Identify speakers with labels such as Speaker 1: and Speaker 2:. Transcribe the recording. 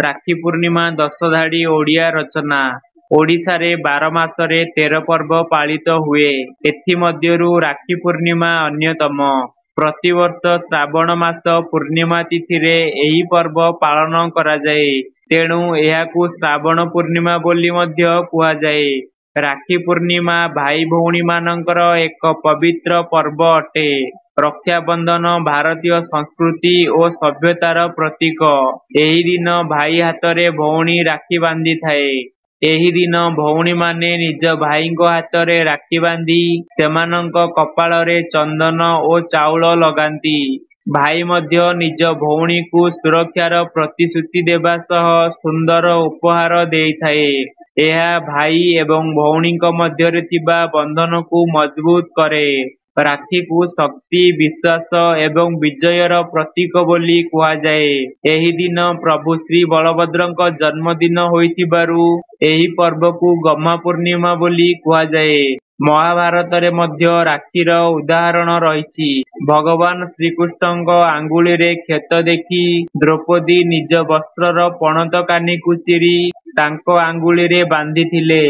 Speaker 1: ରାକ୍ଷୀ ପୂର୍ଣ୍ଣିମା ଦଶଧାଡ଼ି ଓଡ଼ିଆ ରଚନା। ଓଡ଼ିଶାରେ 12 ମାସରେ 13 ପର୍ବ ପାଳିତ ହୁଏ। ଏଥିମଧ୍ୟରୁ ରାକ୍ଷୀ ପୂର୍ଣ୍ଣିମା ଅନ୍ୟତମ। ପ୍ରତିବର୍ଷ ଶ୍ରାବଣ ମାସ ପୂର୍ଣ୍ଣିମା ତିଥିରେ ଏହି ପର୍ବ ପାଳନ କରାଯାଏ। ତେଣୁ ଏହାକୁ ଶ୍ରାବଣ ପୂର୍ଣ୍ଣିମା ବୋଲି ମଧ୍ୟ କୁହାଯାଏ। ରାକ୍ଷୀ ପୂର୍ଣ୍ଣିମା ଭାଇ ଭଉଣୀମାନଙ୍କର ଏକ ପବିତ୍ର ପର୍ବ ଅଟେ। ରକ୍ଷାବନ୍ଧନ ଭାରତୀୟ ସଂସ୍କୃତି ଓ ସଭ୍ୟତାର ପ୍ରତୀକ। ଏହି ଦିନ ଭାଇ ହାତରେ ଭଉଣୀ ରାକ୍ଷୀ ବାନ୍ଧିଥାଏ। ଏହି ଦିନ ଭଉଣୀମାନେ ନିଜ ଭାଇଙ୍କ ହାତରେ ରାକ୍ଷୀ ବାନ୍ଧି ସେମାନଙ୍କ କପାଳରେ ଚନ୍ଦନ ଓ ଚାଉଳ ଲଗାନ୍ତି। ଭାଇ ମଧ୍ୟ ନିଜ ଭଉଣୀକୁ ସୁରକ୍ଷାର ପ୍ରତିଶ୍ରୁତି ଦେବା ସହ ସୁନ୍ଦର ଉପହାର ଦେଇଥାଏ। ଏହା ଭାଇ ଏବଂ ଭଉଣୀଙ୍କ ମଧ୍ୟରେ ଥିବା ବନ୍ଧନକୁ ମଜବୁତ କରେ। ରାକ୍ଷୀକୁ ଶକ୍ତି, ବିଶ୍ୱାସ ଏବଂ ବିଜୟର ପ୍ରତୀକ ବୋଲି କୁହାଯାଏ। ଏହି ଦିନ ପ୍ରଭୁ ଶ୍ରୀ ବଳଭଦ୍ରଙ୍କ ଜନ୍ମଦିନ ହୋଇଥିବାରୁ ଏହି ପର୍ବକୁ ଗହ୍ମା ପୂର୍ଣ୍ଣିମା ବୋଲି କୁହାଯାଏ। ମହାଭାରତରେ ମଧ୍ୟ ରାକ୍ଷୀର ଉଦାହରଣ ରହିଛି। ଭଗବାନ ଶ୍ରୀକୃଷ୍ଣଙ୍କ ଆଙ୍ଗୁଳିରେ କ୍ଷତ ଦେଖି ଦ୍ରୌପଦୀ ନିଜ ବସ୍ତ୍ରର ପଣତ କାନିକୁ ଚିରି ତାଙ୍କ ଆଙ୍ଗୁଳିରେ ବାନ୍ଧିଥିଲେ।